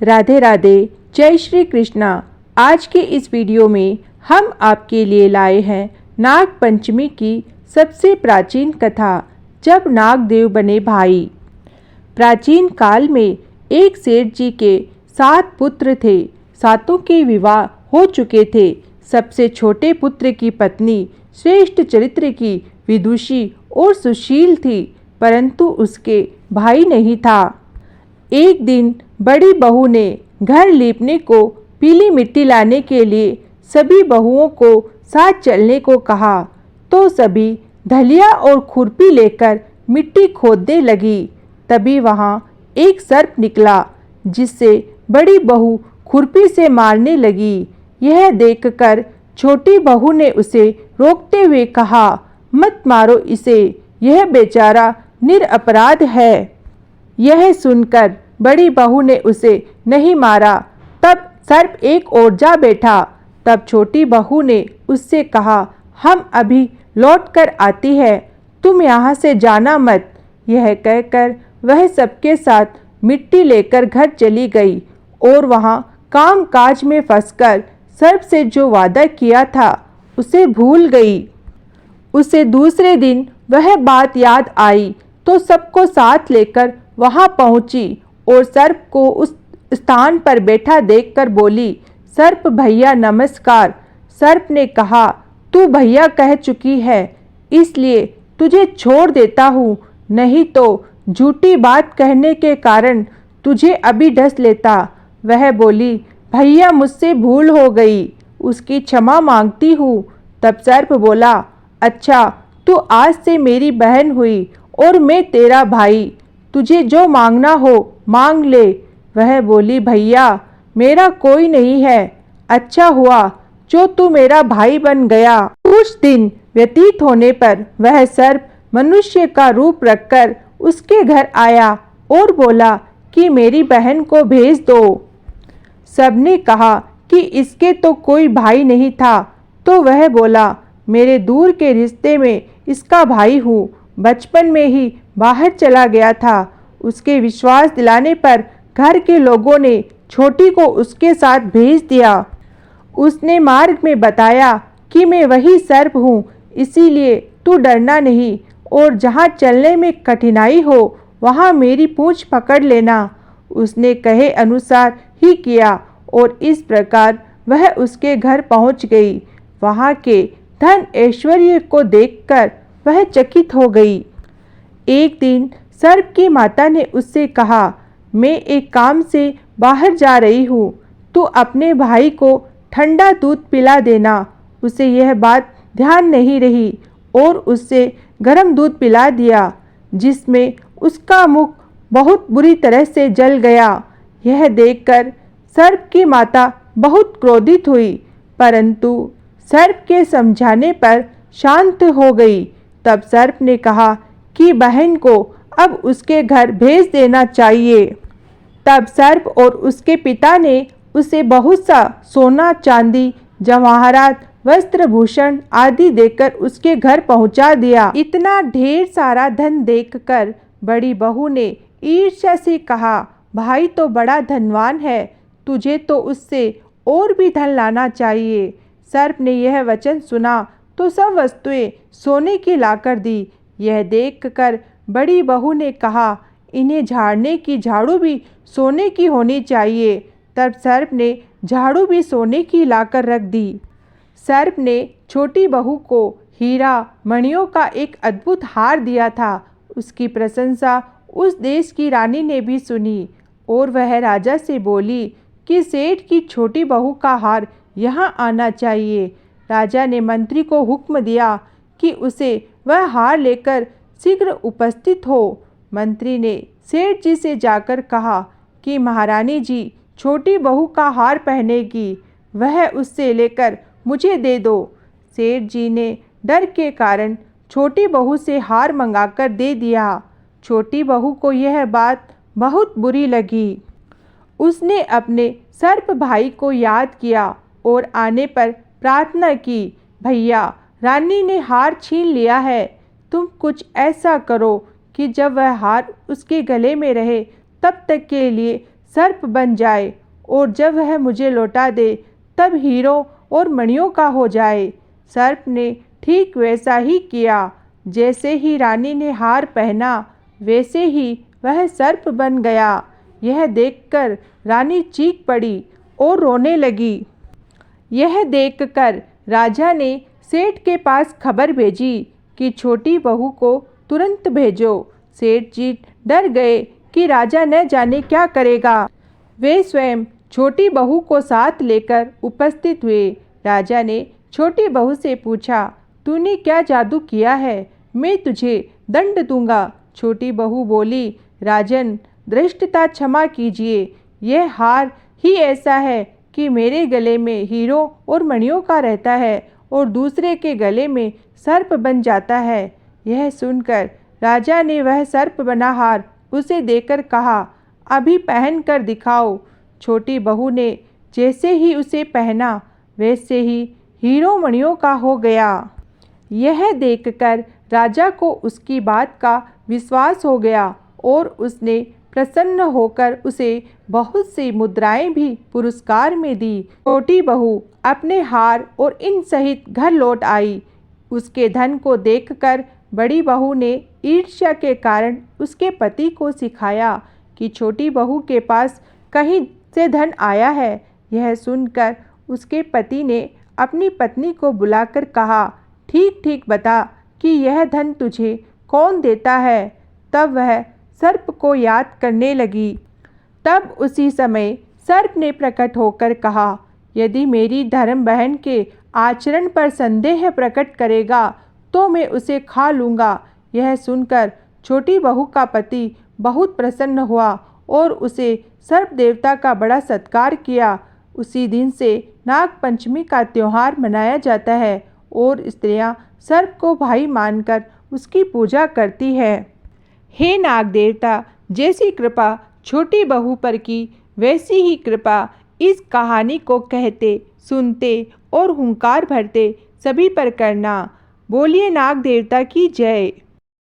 राधे राधे, जय श्री कृष्णा। आज के इस वीडियो में हम आपके लिए लाए हैं नाग पंचमी की सबसे प्राचीन कथा, जब नागदेव बने भाई। प्राचीन काल में एक सेठ जी के 7 पुत्र थे। सातों के विवाह हो चुके थे। सबसे छोटे पुत्र की पत्नी श्रेष्ठ चरित्र की, विदुषी और सुशील थी, परंतु उसके भाई नहीं था। एक दिन बड़ी बहू ने घर लीपने को पीली मिट्टी लाने के लिए सभी बहुओं को साथ चलने को कहा, तो सभी धलिया और खुरपी लेकर मिट्टी खोदने लगी। तभी वहाँ एक सर्प निकला, जिससे बड़ी बहू खुरपी से मारने लगी। यह देखकर छोटी बहू ने उसे रोकते हुए कहा, मत मारो इसे, यह बेचारा निरपराध है। यह सुनकर बड़ी बहू ने उसे नहीं मारा। तब सर्प एक ओर जा बैठा। तब छोटी बहू ने उससे कहा, हम अभी लौट कर आती है, तुम यहाँ से जाना मत। यह कहकर वह सबके साथ मिट्टी लेकर घर चली गई और वहाँ काम काज में फंसकर सर्प से जो वादा किया था उसे भूल गई। उसे दूसरे दिन वह बात याद आई तो सबको साथ लेकर वहां पहुंची और सर्प को उस स्थान पर बैठा देखकर बोली, सर्प भैया नमस्कार। सर्प ने कहा, तू भैया कह चुकी है, इसलिए तुझे छोड़ देता हूँ, नहीं तो झूठी बात कहने के कारण तुझे अभी डस लेता। वह बोली, भैया मुझसे भूल हो गई, उसकी क्षमा मांगती हूँ। तब सर्प बोला, अच्छा, तू आज से मेरी बहन हुई और मैं तेरा भाई, तुझे जो मांगना हो मांग ले। वह बोली, भैया मेरा कोई नहीं है, अच्छा हुआ जो तू मेरा भाई बन गया। कुछ दिन व्यतीत होने पर वह सर्प मनुष्य का रूप रखकर उसके घर आया और बोला कि मेरी बहन को भेज दो। सबने कहा कि इसके तो कोई भाई नहीं था, तो वह बोला, मेरे दूर के रिश्ते में इसका भाई हूँ, बचपन में ही बाहर चला गया था। उसके विश्वास दिलाने पर घर के लोगों ने छोटी को उसके साथ भेज दिया। उसने मार्ग में बताया कि मैं वही सर्प हूँ, इसीलिए तू डरना नहीं और जहाँ चलने में कठिनाई हो वहाँ मेरी पूंछ पकड़ लेना। उसने कहे अनुसार ही किया और इस प्रकार वह उसके घर पहुँच गई। वहाँ के धन ऐश्वर्य को देखकर वह चकित हो गई। एक दिन सर्प की माता ने उससे कहा, मैं एक काम से बाहर जा रही हूँ, तू अपने भाई को ठंडा दूध पिला देना। उसे यह बात ध्यान नहीं रही और उससे गर्म दूध पिला दिया, जिसमें उसका मुख बहुत बुरी तरह से जल गया। यह देखकर सर्प की माता बहुत क्रोधित हुई, परंतु सर्प के समझाने पर शांत हो गई। तब सर्प ने कहा कि बहन को अब उसके घर भेज देना चाहिए। तब सर्प और उसके पिता ने उसे बहुत सा सोना, चांदी, जवाहरात, वस्त्र, भूषण आदि देकर उसके घर पहुंचा दिया। इतना ढेर सारा धन देखकर बड़ी बहू ने ईर्ष्या से कहा, भाई तो बड़ा धनवान है, तुझे तो उससे और भी धन लाना चाहिए। सर्प ने यह वचन सुना तो सब वस्तुएं सोने की लाकर दी। यह देखकर बड़ी बहू ने कहा, इन्हें झाड़ने की झाड़ू भी सोने की होनी चाहिए। तब सर्प ने झाड़ू भी सोने की लाकर रख दी। सर्प ने छोटी बहू को हीरा मणियों का एक अद्भुत हार दिया था। उसकी प्रशंसा उस देश की रानी ने भी सुनी और वह राजा से बोली कि सेठ की छोटी बहू का हार यहाँ आना चाहिए। राजा ने मंत्री को हुक्म दिया कि उसे वह हार लेकर शीघ्र उपस्थित हो। मंत्री ने सेठ जी से जाकर कहा कि महारानी जी छोटी बहू का हार पहनेगी, वह उससे लेकर मुझे दे दो। सेठ जी ने डर के कारण छोटी बहू से हार मंगाकर दे दिया। छोटी बहू को यह बात बहुत बुरी लगी। उसने अपने सर्प भाई को याद किया और आने पर प्रार्थना की, भैया रानी ने हार छीन लिया है, तुम कुछ ऐसा करो कि जब वह हार उसके गले में रहे तब तक के लिए सर्प बन जाए और जब वह मुझे लौटा दे तब हीरों और मणियों का हो जाए। सर्प ने ठीक वैसा ही किया। जैसे ही रानी ने हार पहना वैसे ही वह सर्प बन गया। यह देखकर रानी चीख पड़ी और रोने लगी। यह देखकर राजा ने सेठ के पास खबर भेजी कि छोटी बहू को तुरंत भेजो। सेठ जी डर गए कि राजा न जाने क्या करेगा। वे स्वयं छोटी बहू को साथ लेकर उपस्थित हुए। राजा ने छोटी बहू से पूछा, तूने क्या जादू किया है? मैं तुझे दंड दूंगा। छोटी बहू बोली, राजन, धृष्टता क्षमा कीजिए। यह हार ही ऐसा है कि मेरे गले में हीरों और मणियों का रहता है और दूसरे के गले में सर्प बन जाता है। यह सुनकर राजा ने वह सर्प बना हार उसे देकर कहा, अभी पहन कर दिखाओ। छोटी बहू ने जैसे ही उसे पहना वैसे ही हीरों मणियों का हो गया। यह देखकर राजा को उसकी बात का विश्वास हो गया और उसने प्रसन्न होकर उसे बहुत सी मुद्राएं भी पुरस्कार में दी। छोटी बहू अपने हार और इन सहित घर लौट आई। उसके धन को देखकर बड़ी बहू ने ईर्ष्या के कारण उसके पति को सिखाया कि छोटी बहू के पास कहीं से धन आया है। यह सुनकर उसके पति ने अपनी पत्नी को बुलाकर कहा, ठीक ठीक बता कि यह धन तुझे कौन देता है। तब वह सर्प को याद करने लगी। तब उसी समय सर्प ने प्रकट होकर कहा, यदि मेरी धर्म बहन के आचरण पर संदेह प्रकट करेगा तो मैं उसे खा लूँगा। यह सुनकर छोटी बहू का पति बहुत प्रसन्न हुआ और उसे सर्प देवता का बड़ा सत्कार किया। उसी दिन से नाग पंचमी का त्यौहार मनाया जाता है और स्त्रियां सर्प को भाई मानकर उसकी पूजा करती है। हे नाग देवता, जैसी कृपा छोटी बहू पर की वैसी ही कृपा इस कहानी को कहते, सुनते और हुंकार भरते सभी पर करना। बोलिए नाग देवता की जय।